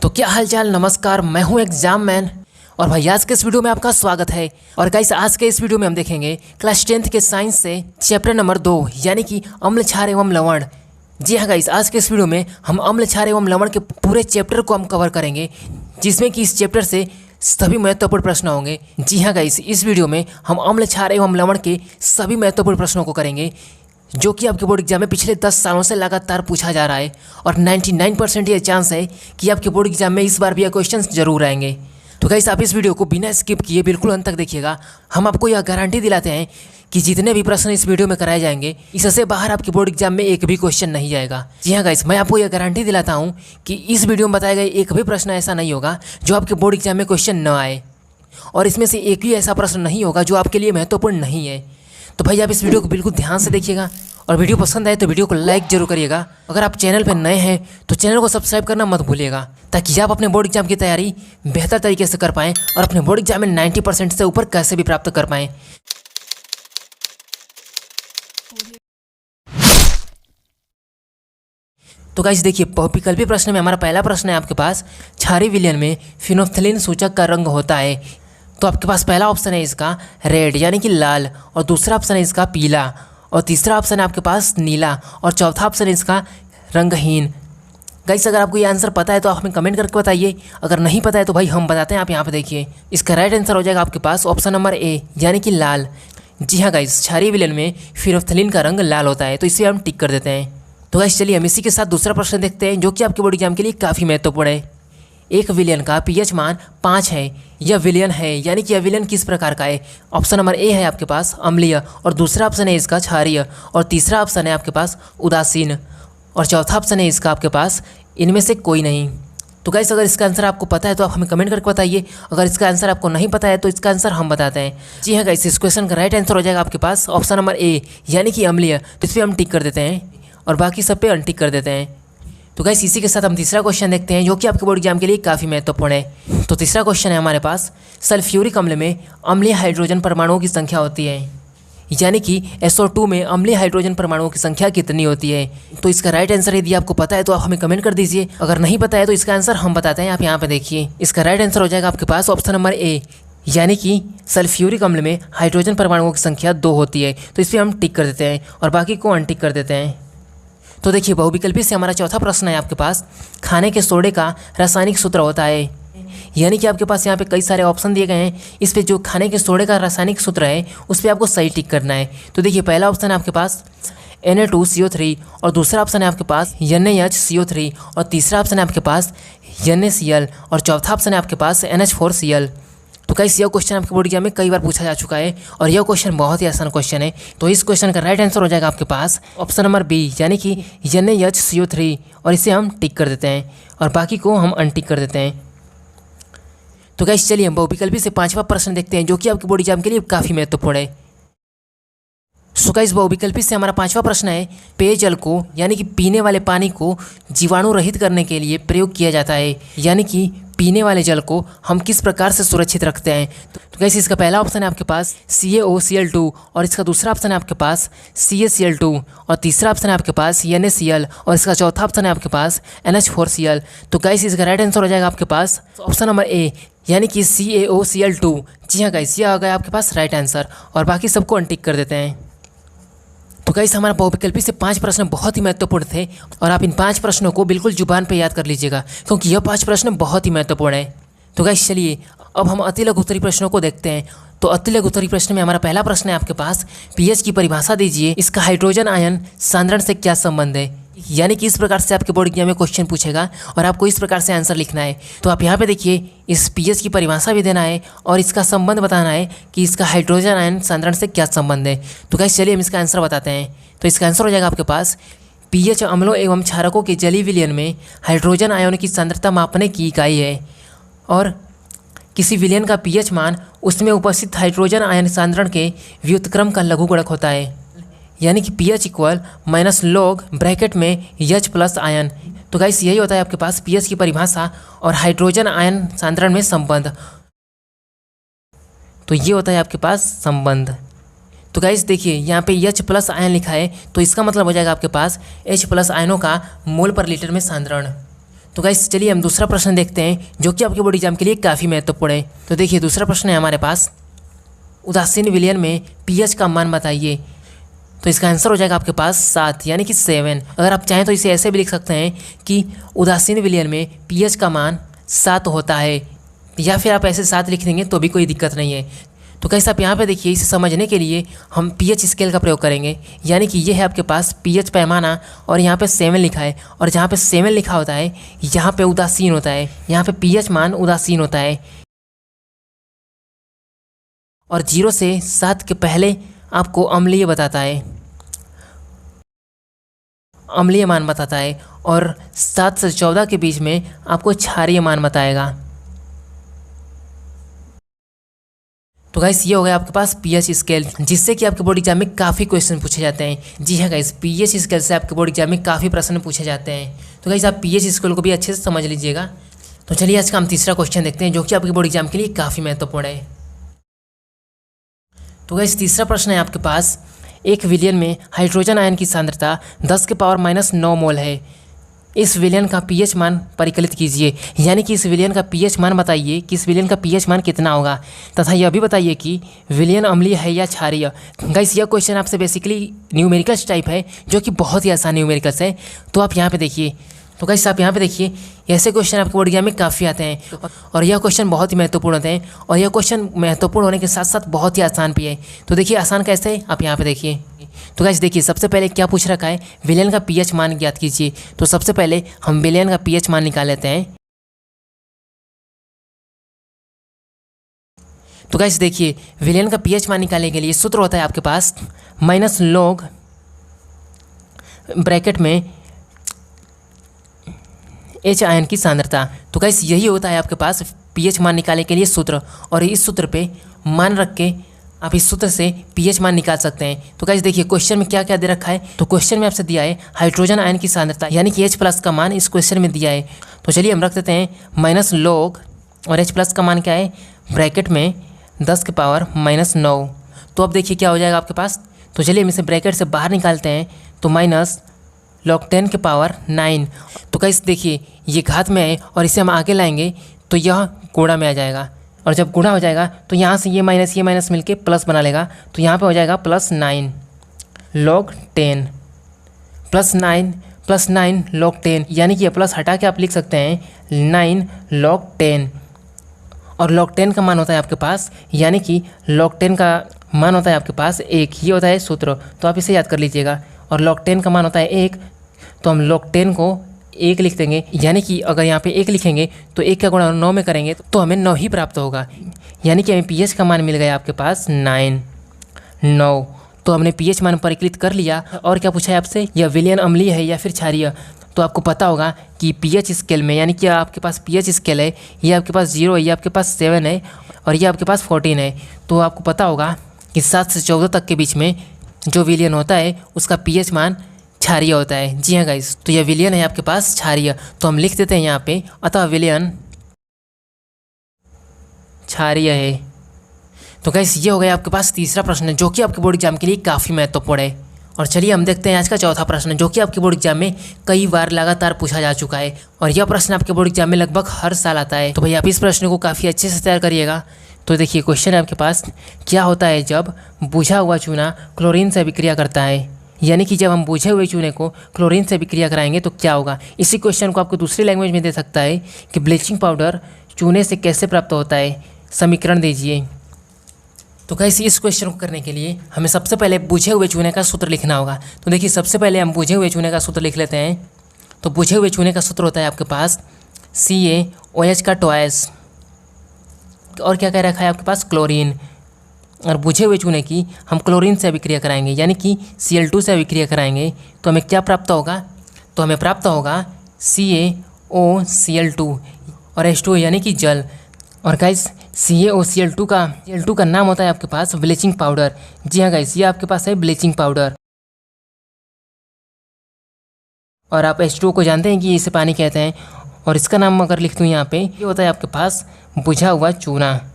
तो क्या हालचाल, नमस्कार। मैं हूं एग्जाम मैन और भाई आज के इस वीडियो में आपका स्वागत है। और गाइस आज के इस वीडियो में हम देखेंगे क्लास 10th के साइंस से चैप्टर नंबर 2 यानी कि अम्ल क्षार एवं लवण। जी हाँ गाइस, आज के इस वीडियो में हम अम्ल क्षार एवं लवण के पूरे चैप्टर को हम कवर करेंगे, जिसमें कि इस चैप्टर से सभी महत्वपूर्ण प्रश्न होंगे। जी हाँ गाइस, इस वीडियो में हम अम्ल क्षार एवं लवण के सभी महत्वपूर्ण प्रश्नों को करेंगे, जो कि आपके बोर्ड एग्जाम में पिछले 10 सालों से लगातार पूछा जा रहा है। और 99% ये चांस है कि आपके बोर्ड एग्जाम में इस बार भी ये क्वेश्चंस जरूर आएंगे। तो गाइस आप इस वीडियो को बिना स्किप किए बिल्कुल अंत तक देखिएगा। हम आपको यह गारंटी दिलाते हैं कि जितने भी प्रश्न इस वीडियो में कराए जाएंगे, इससे बाहर आपके बोर्ड एग्जाम में एक भी क्वेश्चन नहीं जाएगा। जी हाँ गाइस, मैं आपको यह गारंटी दिलाता हूँ कि इस वीडियो में बताए गए एक भी प्रश्न ऐसा नहीं होगा जो आपके बोर्ड एग्जाम में क्वेश्चन न आए, और इसमें से एक भी ऐसा प्रश्न नहीं होगा जो आपके लिए महत्वपूर्ण नहीं है। तो भाई आप इस वीडियो को बिल्कुल ध्यान से देखिएगा, और वीडियो पसंद आए तो वीडियो को लाइक जरूर करिएगा। अगर आप चैनल पर नए हैं तो चैनल को सब्सक्राइब करना मत भूलिएगा, ताकि आप अपने बोर्ड एग्जाम की तैयारी बेहतर तरीके से कर पाएँ और अपने बोर्ड एग्जाम में 90% से ऊपर कैसे भी प्राप्त कर पाएँ। तो गाइस देखिए, बहुविकल्पी प्रश्न में हमारा पहला प्रश्न है आपके पास, क्षारीय विलयन में फिनोल्फ्थालीन सूचक का रंग होता है। तो आपके पास पहला ऑप्शन है इसका रेड यानी कि लाल, और दूसरा ऑप्शन है इसका पीला, और तीसरा ऑप्शन है आपके पास नीला, और चौथा ऑप्शन है इसका रंगहीन। गाइस अगर आपको ये आंसर पता है तो आप हमें कमेंट करके बताइए, अगर नहीं पता है तो भाई हम बताते हैं। आप यहाँ पे देखिए, इसका राइट आंसर हो जाएगा आपके पास ऑप्शन नंबर ए यानी कि लाल। जी हाँ गाइस, क्षारीय विलयन में फिनोल्फ्थालीन का रंग लाल होता है, तो इसे हम टिक कर देते हैं। तो गाइस चलिए हम इसी के साथ दूसरा प्रश्न देखते हैं, जो कि आपके बोर्ड एग्जाम के लिए काफ़ी महत्वपूर्ण है। एक विलयन का पीएच मान 5 है, यह विलयन है यानी कि यह विलयन किस प्रकार का है। ऑप्शन नंबर ए है आपके पास अम्लीय, और दूसरा ऑप्शन है इसका क्षारीय, और तीसरा ऑप्शन है आपके पास उदासीन, और चौथा ऑप्शन है इसका आपके पास इनमें से कोई नहीं। तो गाइस अगर इसका आंसर आपको पता है तो आप हमें कमेंट करके बताइए, अगर इसका आंसर आपको नहीं पता है तो इसका आंसर हम बताते हैं। जी हाँ गाइस, इस क्वेश्चन का राइट आंसर हो जाएगा आपके पास ऑप्शन नंबर ए यानी कि अम्लीय। तो इस पर हम टिक कर देते हैं और बाकी सब पे अनटिक कर देते हैं। तो गाइस इसी के साथ हम तीसरा क्वेश्चन देखते हैं, जो कि आपके बोर्ड एग्जाम के लिए काफ़ी महत्वपूर्ण है। तो तीसरा क्वेश्चन है हमारे पास, सल्फ्यूरिक अम्ल में अम्लीय हाइड्रोजन परमाणुओं की संख्या होती है, यानी कि SO2 में अम्लीय हाइड्रोजन परमाणुओं की संख्या कितनी होती है। तो इसका राइट आंसर यदि आपको पता है तो आप हमें कमेंट कर दीजिए, अगर नहीं पता है तो इसका आंसर हम बताते हैं। आप यहाँ पे देखिए, इसका राइट आंसर हो जाएगा आपके पास ऑप्शन नंबर ए यानी कि सल्फ्यूरिक अम्ल में हाइड्रोजन परमाणुओं की संख्या 2 होती है। तो इस पर हम टिक कर देते हैं और बाकी को अनटिक कर देते हैं। तो देखिए, बहुविकल्पी से हमारा चौथा प्रश्न है आपके पास, खाने के सोडे का रासायनिक सूत्र होता है, यानी कि आपके पास यहाँ पे कई सारे ऑप्शन दिए गए हैं। इस पे जो खाने के सोडे का रासायनिक सूत्र है उस पर आपको सही टिक करना है। तो देखिए, पहला ऑप्शन है आपके पास Na2CO3, और दूसरा ऑप्शन है आपके पास NaHCO3, और तीसरा ऑप्शन है आपके पास NaCl, और चौथा ऑप्शन है आपके पास NH4Cl। तो गाइस यह क्वेश्चन आपके बोर्ड एग्जाम में कई बार पूछा जा चुका है, और यह क्वेश्चन बहुत ही आसान क्वेश्चन है। तो इस क्वेश्चन का राइट आंसर हो जाएगा आपके पास ऑप्शन नंबर बी यानी कि NaHCO3, और इसे हम टिक कर देते हैं और बाकी को हम अनटिक कर देते हैं। तो गाइस चलिए हम बहुविकल्पी से पांचवा प्रश्न देखते हैं, जो कि आपके बोर्ड एग्जाम के लिए काफ़ी महत्वपूर्ण है। सो गाइस बहुविकल्पी से हमारा पांचवा प्रश्न है, पेयजल को यानी कि पीने वाले पानी को जीवाणु रहित करने के लिए प्रयोग किया जाता है, यानी कि पीने वाले जल को हम किस प्रकार से सुरक्षित रखते हैं। तो गाइस इसका पहला ऑप्शन है आपके पास CaOCl2, और इसका दूसरा ऑप्शन है आपके पास CaCl2, और तीसरा ऑप्शन है आपके पास NaCl, और इसका चौथा ऑप्शन है आपके पास NH4Cl। तो गाइस इसका राइट आंसर हो जाएगा आपके पास ऑप्शन नंबर ए यानी कि CaOCl2। जी हाँ गाइस, यह आ गया आपके पास राइट आंसर, और बाकी सबको अनटिक कर देते हैं। तो गाइस हमारा बहुविकल्पी से 5 प्रश्न बहुत ही महत्वपूर्ण थे, और आप इन 5 प्रश्नों को बिल्कुल जुबान पे याद कर लीजिएगा, क्योंकि यह 5 प्रश्न बहुत ही महत्वपूर्ण है। तो गाइस चलिए अब हम अति लघु उत्तरी प्रश्नों को देखते हैं। तो अति लघु उत्तरी प्रश्न में हमारा पहला प्रश्न है आपके पास, पीएच की परिभाषा दीजिए, इसका हाइड्रोजन आयन सांद्रण से क्या संबंध है। यानी कि इस प्रकार से आपके बोर्ड एग्जाम में क्वेश्चन पूछेगा और आपको इस प्रकार से आंसर लिखना है। तो आप यहाँ पे देखिए, इस पीएच की परिभाषा भी देना है और इसका संबंध बताना है कि इसका हाइड्रोजन आयन सांद्रण से क्या संबंध है। तो गाइस चलिए हम इसका आंसर बताते हैं। तो इसका आंसर हो जाएगा आपके पास, पीएच अम्लों एवं क्षारकों के जलीय विलयन में हाइड्रोजन आयन की सांद्रता मापने की इकाई है, और किसी विलयन का पीएच मान उसमें उपस्थित हाइड्रोजन आयन सांद्रण के व्युत्क्रम का लघुगणक होता है, यानी कि pH इक्वल -log ब्रैकेट में H प्लस आयन। तो गाइस यही होता है आपके पास pH की परिभाषा और हाइड्रोजन आयन सांद्रण में संबंध। तो ये होता है आपके पास संबंध। तो गाइस देखिए यहाँ पे H प्लस आयन लिखा है, तो इसका मतलब हो जाएगा आपके पास H प्लस आयनों का मोल पर लीटर में सांद्रण। तो गाइस चलिए हम दूसरा प्रश्न देखते हैं जो कि आपके बोर्ड एग्जाम के लिए काफ़ी महत्वपूर्ण है। तो देखिए दूसरा प्रश्न है हमारे पास, उदासीन विलयन में पीएच का मान बताइए। तो इसका आंसर हो जाएगा आपके पास 7 यानी कि 7। अगर आप चाहें तो इसे ऐसे भी लिख सकते हैं कि उदासीन विलयन में पीएच का मान 7 होता है, या फिर आप ऐसे 7 लिख देंगे तो भी कोई दिक्कत नहीं है। तो कैसे आप यहाँ पे देखिए, इसे समझने के लिए हम पीएच स्केल का प्रयोग करेंगे, यानी कि ये है आपके पास पीएच पैमाना और यहाँ पे 7 लिखा है, और जहाँ पे 7 लिखा होता है यहाँ पे उदासीन होता है, यहाँ पे पीएच मान उदासीन होता है। और 0 से 7 के पहले आपको अम्लीय बताता है, अम्लीय मान बताता है, और 7 से 14 के बीच में आपको क्षारीय मान बताएगा। तो गाइस ये हो गया आपके पास पीएच स्केल, जिससे कि आपके बोर्ड एग्जाम में काफ़ी क्वेश्चन पूछे जाते हैं। जी हाँ गाइस, पीएच स्केल से आपके बोर्ड एग्जाम में काफ़ी प्रश्न पूछे जाते हैं। तो गाइस आप पीएच स्केल को भी अच्छे से समझ लीजिएगा। तो चलिए आज का हम तीसरा क्वेश्चन देखते हैं जो कि आपके बोर्ड एग्जाम के लिए काफ़ी महत्वपूर्ण है। तो गाइस तीसरा प्रश्न है आपके पास, एक विलयन में हाइड्रोजन आयन की सांद्रता 10⁻⁹ मोल है। इस विलयन का पीएच मान परिकलित कीजिए, यानी कि इस विलयन का पीएच मान बताइए कि इस विलयन का पीएच मान कितना होगा, तथा यह भी बताइए कि विलयन अम्लीय है या क्षारीय। गाइस यह क्वेश्चन आपसे बेसिकली न्यूमेरिकल्स टाइप है, जो कि बहुत ही आसान न्यूमेरिकल्स है। तो आप यहाँ पे देखिए, तो गाइस आप यहाँ पे देखिए, ऐसे क्वेश्चन आपके बोर्ड एग्जाम में काफ़ी आते हैं, और यह क्वेश्चन बहुत ही महत्वपूर्ण होते हैं, और यह क्वेश्चन महत्वपूर्ण होने के साथ साथ बहुत ही आसान भी है। तो देखिए आसान कैसे है, आप यहाँ पे देखिए। तो गाइस देखिए सबसे पहले क्या पूछ रखा है, विलयन का पीएच मान ज्ञात कीजिए। तो सबसे पहले हम विलयन का पीएच मान निकाल लेते हैं। तो गाइस देखिए विलयन का पीएच मान निकालने के लिए सूत्र होता है आपके पास -log ब्रैकेट में H आयन की सांद्रता। तो गाइस यही होता है आपके पास पीएच मान निकालने के लिए सूत्र, और इस सूत्र पे मान रख के आप इस सूत्र से पीएच मान निकाल सकते हैं। तो गाइस देखिए क्वेश्चन में क्या क्या दे रखा है। तो क्वेश्चन में आपसे दिया है हाइड्रोजन आयन की सांद्रता, यानी कि H+ का मान इस क्वेश्चन में दिया है। तो चलिए हम रख देते हैं -log, और H+ का मान क्या है, ब्रैकेट में 10⁻⁹। तो अब देखिए क्या हो जाएगा आपके पास। तो चलिए हम इसे ब्रैकेट से बाहर निकालते हैं। तो -log 10⁹। तो गाइस देखिए ये घात में है, और इसे हम आगे लाएंगे तो यह गुणा में आ जाएगा, और जब गुणा हो जाएगा तो यहाँ से ये माइनस मिलके प्लस बना लेगा। तो यहाँ पे हो जाएगा +9 log 10 +9 log 10, यानी कि ये प्लस हटा के आप लिख सकते हैं 9 log 10, और log 10 का मान होता है आपके पास, यानी कि log 10 का मान होता है आपके पास 1, ये होता है सूत्र। तो आप इसे याद कर लीजिएगा। और log 10 का मान होता है 1, तो हम log 10 को 1 लिख देंगे, यानी कि अगर यहाँ पे 1 लिखेंगे तो 1 का गुणा 9 में करेंगे तो हमें 9 ही प्राप्त होगा, यानी कि हमें पीएच का मान मिल गया आपके पास 9। तो हमने पीएच मान परिकलित कर लिया। और क्या पूछा है आपसे, यह विलयन अम्लीय है या फिर क्षारीय। तो आपको पता होगा कि पीएच स्केल में, यानी कि आपके पास पीएच स्केल है, ये आपके पास 0 है, ये आपके पास 7 है, और ये आपके पास 14 है। तो आपको पता होगा कि 7 से 14 तक के बीच में जो विलयन होता है उसका पीएच मान क्षारीय होता है। जी हाँ गाइस, तो यह विलयन है आपके पास क्षारीय। तो हम लिख देते हैं यहाँ पे, अतः विलयन क्षारीय है। तो गाइस ये हो गया आपके पास तीसरा प्रश्न, जो कि आपके बोर्ड एग्जाम के लिए काफ़ी महत्वपूर्ण है। और चलिए हम देखते हैं आज का चौथा प्रश्न, जो कि आपके बोर्ड एग्जाम में कई बार लगातार पूछा जा चुका है, और यह प्रश्न आपके बोर्ड एग्जाम में लगभग हर साल आता है। तो भाई आप इस प्रश्न को काफ़ी अच्छे से तैयार करिएगा। तो देखिए क्वेश्चन है आपके पास, क्या होता है जब बुझा हुआ चूना क्लोरीन से अभिक्रिया करता है, यानी कि जब हम बुझे हुए चूने को क्लोरीन से अभिक्रिया कराएंगे तो क्या होगा। इसी क्वेश्चन को आपको दूसरी लैंग्वेज में दे सकता है कि ब्लीचिंग पाउडर चूने से कैसे प्राप्त होता है, समीकरण दीजिए। तो कैसे इस क्वेश्चन को करने के लिए हमें सबसे पहले बुझे हुए चूने का सूत्र लिखना होगा। तो देखिए सबसे पहले हम बुझे हुए चूने का सूत्र लिख लेते हैं। तो बुझे हुए चूने का सूत्र होता है आपके पास CaOH का ट्वाइस, और क्या कह रखा है आपके पास, क्लोरीन। और बुझे हुए चूने की हम क्लोरीन से अभिक्रिया कराएंगे, यानी कि Cl2 से अभिक्रिया कराएंगे, तो हमें क्या प्राप्त होगा, तो हमें प्राप्त होगा CaOCl2 और H2, यानी कि जल। और गाइस CaOCl2 का नाम होता है आपके पास ब्लीचिंग पाउडर। जी हाँ गाइस, ये आपके पास है ब्लीचिंग पाउडर। और आप H2O को जानते हैं कि इसे पानी कहते हैं, और इसका नाम अगर लिख दूँ यहाँ पे, ये होता है आपके पास बुझा हुआ चूना।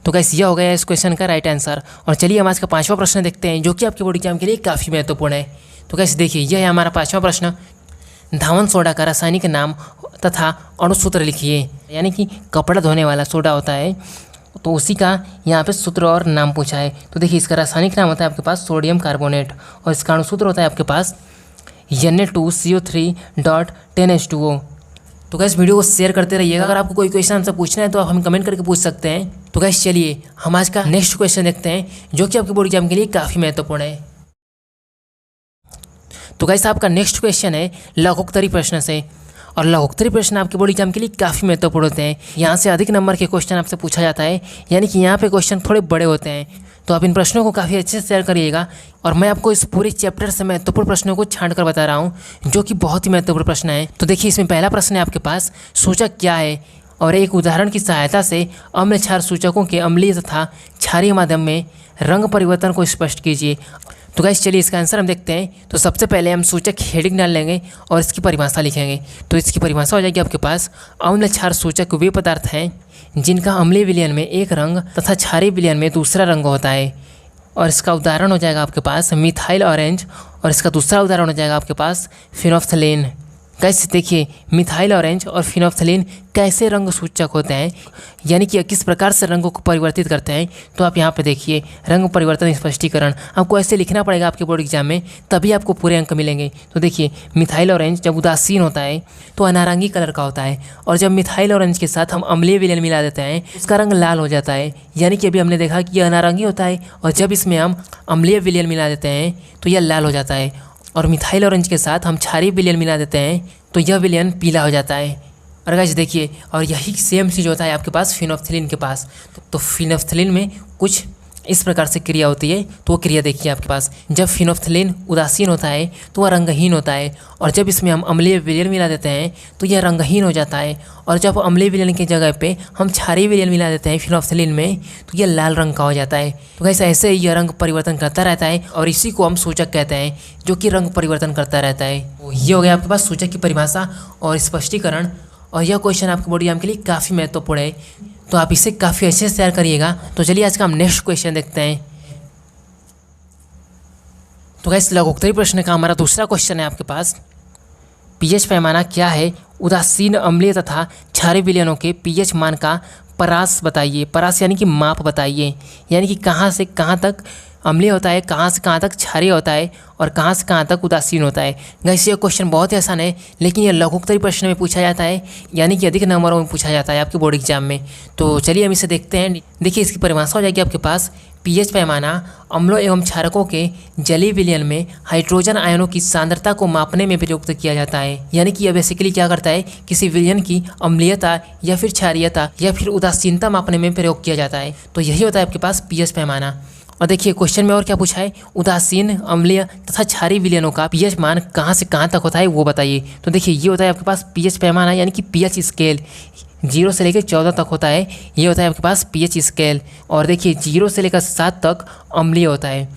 तो गाइस यह हो गया इस क्वेश्चन का राइट आंसर। और चलिए हम आज का पांचवा प्रश्न देखते हैं, जो कि आपके बोर्ड एग्जाम के लिए काफ़ी महत्वपूर्ण है। तो गाइस देखिए यह है हमारा पांचवा प्रश्न, धावन सोडा का रासायनिक नाम तथा अणुसूत्र लिखिए। यानी कि कपड़ा धोने वाला सोडा होता है तो उसी का यहाँ पे सूत्र और नाम पूछा है। तो देखिए इसका रासायनिक नाम होता है आपके पास सोडियम कार्बोनेट और इसका अणुसूत्र होता है आपके पास Na2CO3.10H2O। तो गैस वीडियो को शेयर करते रहिएगा। अगर आपको कोई क्वेश्चन आंसर पूछना है तो आप हमें कमेंट करके पूछ सकते हैं। तो गैस चलिए हम आज का नेक्स्ट क्वेश्चन देखते हैं जो कि आपके बोर्ड एग्जाम के लिए काफ़ी महत्वपूर्ण है। तो गैस आपका नेक्स्ट क्वेश्चन है लघुत्तरी प्रश्न से, और लघुत्तरी प्रश्न आपके बोर्ड एग्जाम के लिए काफ़ी महत्वपूर्ण होते हैं। यहाँ से अधिक नंबर के क्वेश्चन आपसे पूछा जाता है, यानी कि यहाँ पे क्वेश्चन थोड़े बड़े होते हैं। तो आप इन प्रश्नों को काफ़ी अच्छे से तैयार करिएगा और मैं आपको इस पूरे चैप्टर से महत्वपूर्ण प्रश्नों को छांट कर बता रहा हूँ जो कि बहुत ही महत्वपूर्ण प्रश्न है। तो देखिए इसमें पहला प्रश्न है आपके पास, सूचक क्या है, और एक उदाहरण की सहायता से अम्ल क्षार सूचकों के अम्लीय तथा क्षारीय माध्यम में रंग परिवर्तन को स्पष्ट कीजिए। तो गाइस चलिए इसका आंसर हम देखते हैं। तो सबसे पहले हम सूचक हेडिंग डाल लेंगे और इसकी परिभाषा लिखेंगे। तो इसकी परिभाषा हो जाएगी आपके पास, अम्ल क्षार सूचक वे पदार्थ हैं जिनका अम्लीय विलयन में एक रंग तथा क्षारीय विलयन में दूसरा रंग होता है। और इसका उदाहरण हो जाएगा आपके पास मिथाइल ऑरेंज, और इसका दूसरा उदाहरण हो जाएगा आपके पास फिनोल्फ्थलीन। कैसे देखिए मिथाइल ऑरेंज और फिनोल्फ्थलीन कैसे रंग सूचक होते हैं, यानी कि किस प्रकार से रंगों को परिवर्तित करते हैं। तो आप यहाँ पे देखिए रंग परिवर्तन स्पष्टीकरण आपको ऐसे लिखना पड़ेगा आपके बोर्ड एग्जाम में, तभी आपको पूरे अंक मिलेंगे। तो देखिए मिथाइल ऑरेंज जब उदासीन होता है तो अनारंगी कलर का होता है, और जब मिथाइल ऑरेंज के साथ हम अम्लीय विलयन मिला देते हैं उसका रंग लाल हो जाता है। यानी कि अभी हमने देखा कि यह अनारंगी होता है, और जब इसमें हम अम्लीय विलयन मिला देते हैं तो यह लाल हो जाता है। और मिथाइल ऑरेंज के साथ हम क्षारीय विलयन मिला देते हैं तो यह विलयन पीला हो जाता है। और गाइस देखिए, और यही सेम चीज़ होता है आपके पास फिनोल्फ्थलीन के पास। तो फिनोल्फ्थलीन में कुछ इस प्रकार से क्रिया होती है। तो वो क्रिया देखिए आपके पास, जब फिनोल्फ्थलीन उदासीन होता है तो वह रंगहीन होता है, और जब इसमें हम अम्लीय विलयन मिला देते हैं तो यह रंगहीन हो जाता है। और जब अम्लीय विलयन की जगह पे हम क्षारीय विलयन मिला देते हैं फिनोल्फ्थलीन में तो यह लाल रंग का हो जाता है। तो गाइस ऐसे ही यह रंग परिवर्तन करता रहता है, और इसी को हम सूचक कहते हैं जो कि रंग परिवर्तन करता रहता है। तो ये हो गया आपके पास सूचक की परिभाषा और स्पष्टीकरण, और यह क्वेश्चन आपके बोर्ड एग्जाम के लिए काफ़ी महत्वपूर्ण है। तो आप इसे काफ़ी अच्छे से तैयार करिएगा। तो चलिए आज का हम नेक्स्ट क्वेश्चन देखते हैं। तो गाइस लघुत्तरी प्रश्न का हमारा दूसरा क्वेश्चन है आपके पास, पीएच पैमाना क्या है, उदासीन अम्लीय तथा क्षारीय विलयनों के पीएच मान का परास बताइए। परास यानी कि माप बताइए, यानी कि कहाँ से कहाँ तक अम्लीय होता है, कहाँ से कहाँ तक क्षारीय होता है, और कहाँ से कहाँ तक उदासीन होता है। गाइस ये क्वेश्चन बहुत ही आसान है, लेकिन ये लघुत्तरी प्रश्न में पूछा जाता है, यानी कि अधिक नंबरों में पूछा जाता है आपके बोर्ड एग्जाम में। तो चलिए हम इसे देखते हैं। देखिए इसकी परिभाषा हो जाएगी आपके पास, पीएच पैमाना अम्लों एवं क्षारकों के जलीय विलयन में हाइड्रोजन आयनों की सांद्रता को मापने में प्रयुक्त किया जाता है। यानी कि यह बेसिकली क्या करता है, किसी विलयन की अम्लीयता या फिर क्षारीयता या फिर उदासीनता मापने में प्रयोग किया जाता है। तो यही होता है आपके पास पीएच पैमाना। और देखिए क्वेश्चन में और क्या पूछा है, उदासीन अम्लीय तथा क्षारीय विलयनों का पीएच मान कहाँ से कहाँ तक होता है वो बताइए। तो देखिए ये होता है आपके पास पीएच पैमाना, यानी कि पीएच स्केल 0 से लेकर 14 तक होता है। ये होता है आपके पास पीएच स्केल। और देखिए 0 से लेकर 7 तक अम्लीय होता है,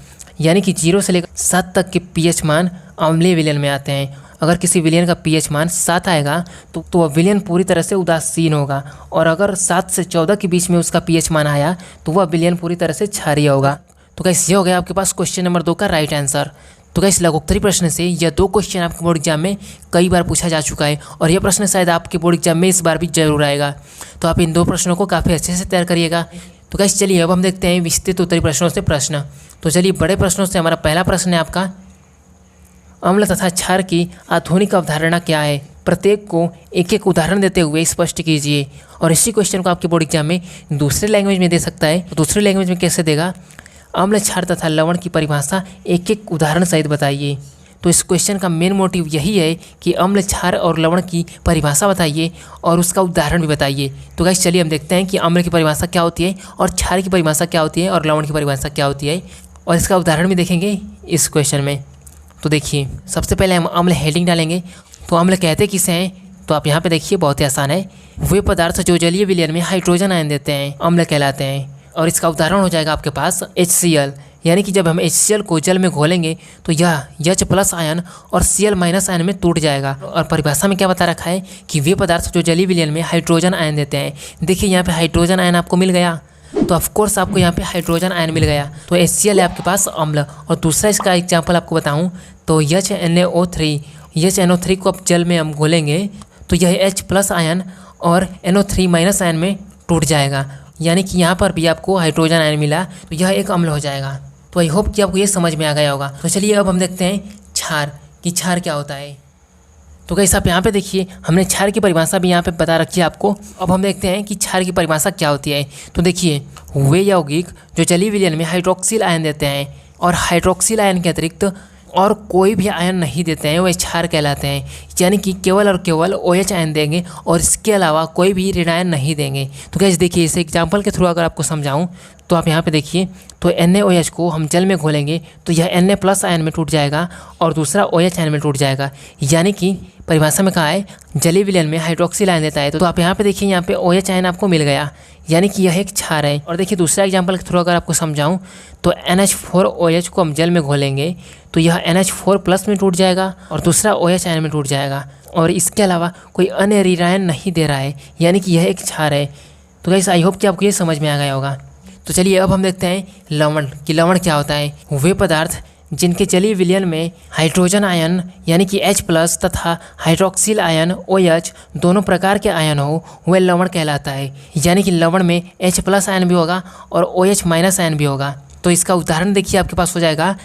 यानी कि 0 से लेकर 7 तक के पीएच मान अम्लीय विलयन में आते हैं। अगर किसी विलयन का पीएच मान 7 आएगा तो वह विलयन पूरी तरह से उदासीन होगा, और अगर 7 से 14 के बीच में उसका पीएच मान आया तो वह विलयन पूरी तरह से क्षारीय होगा। तो गाइस ये हो गया आपके पास क्वेश्चन नंबर 2 का राइट आंसर। तो गाइस लघुत्तरी प्रश्न से यह 2 क्वेश्चन आपके बोर्ड एग्जाम में कई बार पूछा जा चुका है, और यह प्रश्न शायद आपके बोर्ड एग्जाम में इस बार भी जरूर आएगा। तो आप इन 2 प्रश्नों को काफ़ी अच्छे से तैयार करिएगा। तो गाइस चलिए अब हम देखते हैं विस्तृत उत्तरी प्रश्नों से प्रश्न। तो चलिए बड़े प्रश्नों से हमारा पहला प्रश्न है आपका, अम्ल तथा क्षार की आधुनिक अवधारणा क्या है, प्रत्येक को एक एक उदाहरण देते हुए स्पष्ट कीजिए। और इसी क्वेश्चन को आपके बोर्ड एग्जाम में दूसरे लैंग्वेज में दे सकता है। तो दूसरे लैंग्वेज में कैसे देगा, अम्ल क्षार तथा लवण की परिभाषा एक एक उदाहरण सहित बताइए। तो इस क्वेश्चन का मेन मोटिव यही है कि अम्ल क्षार और लवण की परिभाषा बताइए और उसका उदाहरण भी बताइए। तो गाइस चलिए हम देखते हैं कि अम्ल की परिभाषा क्या होती है, और क्षार की परिभाषा क्या होती है, और लवण की परिभाषा क्या होती है, और इसका उदाहरण भी देखेंगे इस क्वेश्चन में। तो देखिए सबसे पहले हम अम्ल हेडिंग डालेंगे। तो अम्ल कहते किसे हैं, तो आप यहाँ पे देखिए बहुत ही आसान है, वे पदार्थ जो जलीय विलयन में हाइड्रोजन आयन देते हैं अम्ल कहलाते हैं। और इसका उदाहरण हो जाएगा आपके पास HCl, यानी कि जब हम HCl को जल में घोलेंगे तो यह H+ आयन और Cl- आयन में टूट जाएगा। और परिभाषा में क्या बता रखा है कि वे पदार्थ जो जलीय विलयन में हाइड्रोजन आयन देते हैं। देखिए यहाँ पे हाइड्रोजन आयन आपको मिल गया, तो ऑफकोर्स आपको यहाँ पे हाइड्रोजन आयन मिल गया। तो HCl है आपके पास अम्ल। और दूसरा इसका एग्जाम्पल आपको बताऊँ तो HNO3, एच NO3 को अब जल में हम घोलेंगे तो यह H प्लस आयन और NO3 माइनस आयन में टूट जाएगा, यानी कि यहाँ पर भी आपको हाइड्रोजन आयन मिला तो यह एक अम्ल हो जाएगा। तो आई होप कि आपको ये समझ में आ गया होगा। तो चलिए अब हम देखते हैं क्षार, कि क्षार क्या होता है। तो गाइस आप यहाँ पे देखिए, हमने क्षार की परिभाषा भी यहाँ पे बता रखी है आपको। अब हम देखते हैं कि क्षार की परिभाषा क्या होती है। तो देखिए, वे यौगिक जो जलीय विलयन में हाइड्रोक्सिल आयन देते हैं और हाइड्रोक्सिल आयन के अतिरिक्त और कोई भी आयन नहीं देते हैं, वे क्षार कहलाते हैं। यानी कि केवल और केवल OH आयन देंगे और इसके अलावा कोई भी ऋण आयन नहीं देंगे। तो गाइस देखिए, इस एग्जाम्पल के थ्रू अगर आपको समझाऊं तो आप यहाँ पे देखिए, तो NaOH को हम जल में घोलेंगे तो यह Na प्लस आयन में टूट जाएगा और दूसरा OH आयन में टूट जाएगा। यानी कि परिभाषा में कहा है जलीय विलयन में हाइड्रोक्सिल आयन देता है। तो आप यहाँ पे देखिए, यहाँ पे OH आयन आपको मिल गया, यानी कि यह एक क्षार है। और देखिए दूसरा एग्जाम्पल के थ्रू अगर आपको समझाऊं तो NH4OH को हम जल में घोलेंगे तो यह NH4 प्लस में टूट जाएगा और दूसरा OH आयन में टूट जाएगा और इसके अलावा कोई अन्य ऋण आयन नहीं दे रहा है, यानी कि यह एक क्षार है। तो गाइस आई होप कि आपको ये समझ में आ गया होगा। तो चलिए अब हम देखते हैं लवण, कि लवण क्या होता है। वे पदार्थ जिनके जलीय विलयन में हाइड्रोजन आयन यानी कि H प्लस तथा हाइड्रोक्सिल आयन OH दोनों प्रकार के आयन हो, वह लवण कहलाता है। यानी कि लवण में H प्लस आयन भी होगा और OH माइनस आयन भी होगा। तो इसका उदाहरण देखिए, आपके पास हो जाएगा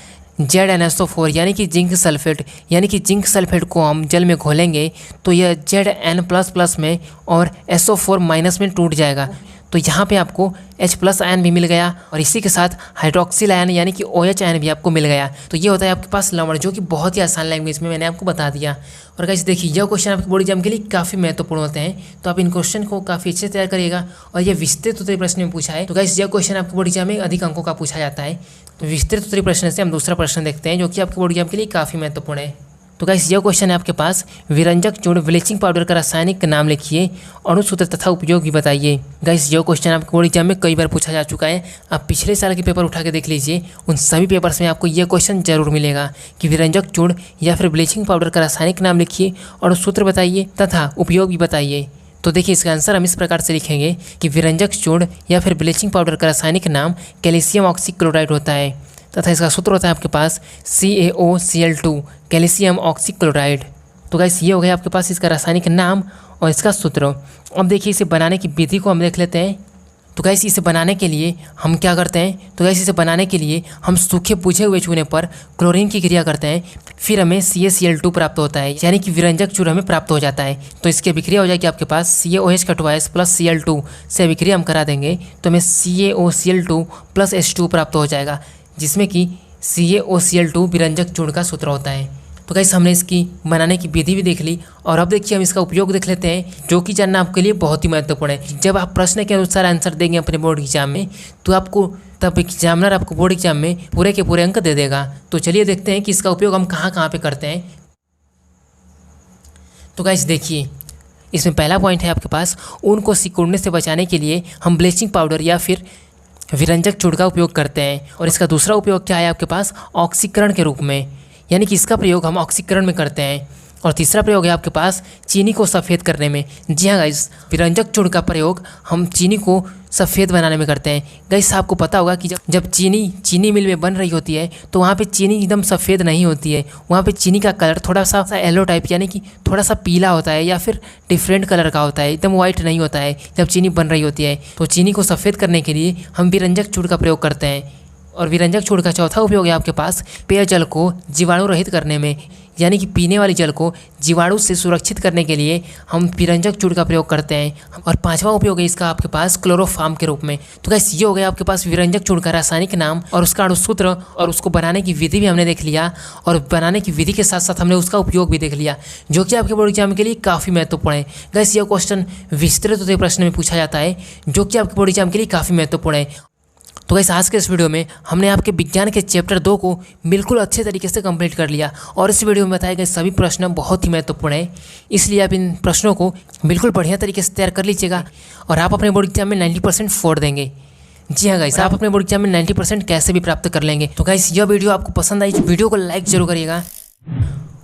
ZnSO4 यानी कि जिंक सल्फेट। यानी कि जिंक सल्फेट को हम जल में घोलेंगे तो यह Zn++ में और SO4 माइनस में टूट जाएगा। तो यहाँ पे आपको H प्लस आयन भी मिल गया और इसी के साथ हाइड्रोक्सिल आयन यानी कि OH आयन भी आपको मिल गया। तो ये होता है आपके पास लवण, जो कि बहुत ही आसान लैंग्वेज में मैंने आपको बता दिया। और गाइस देखिए, यह क्वेश्चन आपके बोर्ड एग्जाम के लिए काफ़ी महत्वपूर्ण होते हैं, तो आप इन क्वेश्चन को काफ़ी अच्छे से तैयार करिएगा। और ये विस्तृत उत्तरीय प्रश्न में पूछा है, तो गाइस यह क्वेश्चन आपके बोर्ड एग्जाम में अधिक अंकों का पूछा जाता है। तो विस्तृत उत्तरीय प्रश्न से हम दूसरा प्रश्न देखते हैं, जो कि आपके बोर्ड एग्जाम के लिए काफ़ी महत्वपूर्ण है। तो गाइस यह क्वेश्चन है आपके पास, विरंजक चूर्ण ब्लीचिंग पाउडर का रासायनिक नाम लिखिए, अणुसूत्र तथा उपयोग भी बताइए। गाइस यह क्वेश्चन आपके बोर्ड एग्जाम में कई बार पूछा जा चुका है। आप पिछले साल के पेपर उठा के देख लीजिए, उन सभी पेपर्स में आपको यह क्वेश्चन जरूर मिलेगा कि विरंजक चूर्ण या फिर ब्लीचिंग पाउडर का रासायनिक नाम लिखिए, अणुसूत्र बताइए तथा उपयोग भी बताइए। तो देखिए, इसका आंसर हम इस प्रकार से लिखेंगे कि विरंजक चूर्ण या फिर ब्लीचिंग पाउडर का रासायनिक नाम कैल्शियम ऑक्सीक्लोराइड होता है तथा इसका सूत्र होता है आपके पास CaOCl2 कैल्शियम ऑक्सीक्लोराइड। तो गाइस ये हो गया आपके पास इसका रासायनिक नाम और इसका सूत्र। अब देखिए, इसे बनाने की विधि को हम देख लेते हैं। तो गाइस इसे बनाने के लिए हम क्या करते हैं, तो गाइस इसे बनाने के लिए हम सूखे बुझे हुए चूने पर क्लोरीन की क्रिया करते हैं, फिर हमें CaCl2 प्राप्त होता है, यानी कि विरंजक चूर्ण हमें प्राप्त हो जाता है। तो इसकी अभिक्रिया हो जाएगी आपके पास CaOH का 2S प्लस Cl2 से अभिक्रिया हम करा देंगे तो हमें CaOCl2 प्लस H2 प्राप्त हो जाएगा, जिसमें कि CaOCl2 विरंजक चूर्ण का सूत्र होता है। तो गाइस हमने इसकी बनाने की विधि भी देख ली और अब देखिए हम इसका उपयोग देख लेते हैं, जो कि जानना आपके लिए बहुत ही महत्वपूर्ण है। जब आप प्रश्न के अनुसार आंसर देंगे अपने बोर्ड एग्जाम में, तो आपको तब एग्जामिनर आपको बोर्ड एग्जाम में पूरे के पूरे अंक दे देगा। तो चलिए देखते हैं कि इसका उपयोग हम कहाँ कहाँ पे करते हैं। तो गाइस देखिए, इसमें पहला पॉइंट है आपके पास, ऊन को सिकुड़ने से बचाने के लिए हम ब्लीचिंग पाउडर या फिर विरंजक चूर्ण का उपयोग करते हैं। और इसका दूसरा उपयोग क्या है आपके पास, ऑक्सीकरण के रूप में, यानी कि इसका प्रयोग हम ऑक्सीकरण में करते हैं। और तीसरा प्रयोग है आपके पास चीनी को सफ़ेद करने में। जी हाँ गाइस, विरंजक चूर्ण का प्रयोग हम चीनी को सफ़ेद बनाने में करते हैं। गाइस आपको पता होगा कि जब चीनी मिल में बन रही होती है तो वहाँ पे चीनी एकदम सफ़ेद नहीं होती है, वहाँ पे चीनी का कलर थोड़ा सा येलो टाइप यानी कि थोड़ा सा पीला होता है या फिर डिफरेंट कलर का होता है, एकदम वाइट नहीं होता है जब चीनी बन रही होती है। तो चीनी को सफ़ेद करने के लिए हम विरंजक चूर्ण का प्रयोग करते हैं। और विरंजक चूर्ण का चौथा उपयोग है आपके पास पेयजल को जीवाणु रहित करने में, यानी कि पीने वाली जल को जीवाणु से सुरक्षित करने के लिए हम विरंजक चूर्ण का प्रयोग करते हैं। और पांचवा उपयोग है इसका आपके पास क्लोरोफॉर्म के रूप में। तो गाइस ये हो गया आपके पास विरंजक चूर्ण का रासायनिक नाम और उसका अणुसूत्र, और उसको बनाने की विधि भी हमने देख लिया, और बनाने की विधि के साथ साथ हमने उसका उपयोग भी देख लिया, जो कि आपके बोर्ड एग्जाम के लिए काफ़ी महत्वपूर्ण है। गाइस ये क्वेश्चन विस्तृत प्रश्न में पूछा जाता है, जो कि आपके बोर्ड एग्जाम के लिए काफ़ी महत्वपूर्ण है। तो गाइस आज के इस वीडियो में हमने आपके विज्ञान के चैप्टर 2 को बिल्कुल अच्छे तरीके से कंप्लीट कर लिया, और इस वीडियो में बताए गए सभी प्रश्न बहुत ही महत्वपूर्ण है, इसलिए आप इन प्रश्नों को बिल्कुल बढ़िया तरीके से तैयार कर लीजिएगा और आप अपने बोर्ड एग्जाम में 90% फोड़ देंगे। जी हाँ गाइस, आप अपने बोर्ड एग्जाम में 90% कैसे भी प्राप्त कर लेंगे। तो गाइस यह वीडियो आपको पसंद आई तो वीडियो को लाइक जरूर करिएगा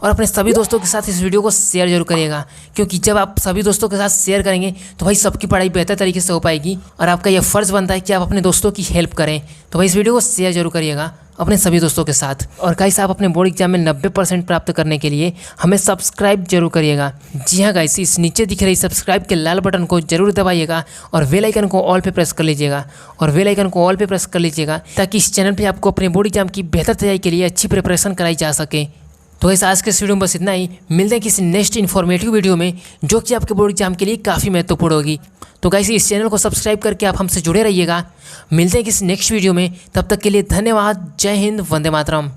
और अपने सभी दोस्तों के साथ इस वीडियो को शेयर जरूर करिएगा, क्योंकि जब आप सभी दोस्तों के साथ शेयर करेंगे तो भाई सबकी पढ़ाई बेहतर तरीके से हो पाएगी और आपका यह फ़र्ज़ बनता है कि आप अपने दोस्तों की हेल्प करें। तो भाई इस वीडियो को शेयर जरूर करिएगा अपने सभी दोस्तों के साथ। और गाइस आप अपने बोर्ड एग्जाम में 90% प्राप्त करने के लिए हमें सब्सक्राइब जरूर करिएगा। जी हाँ गाइस, इस नीचे दिख रही सब्सक्राइब के लाल बटन को जरूर दबाइएगा और बेल आइकन को ऑल पे प्रेस कर लीजिएगा ताकि इस चैनल पे आपको अपने बोर्ड एग्जाम की बेहतर तैयारी के लिए अच्छी प्रिपरेशन कराई जा सके। तो इस आज के इस वीडियो में बस इतना ही। मिलते हैं किसी नेक्स्ट इन्फॉर्मेटिव वीडियो में जो कि आपके बोर्ड एग्जाम के लिए काफ़ी महत्वपूर्ण होगी। तो गाइस इस चैनल को सब्सक्राइब करके आप हमसे जुड़े रहिएगा। मिलते हैं किसी नेक्स्ट वीडियो में, तब तक के लिए धन्यवाद। जय हिंद, वंदे मातरम।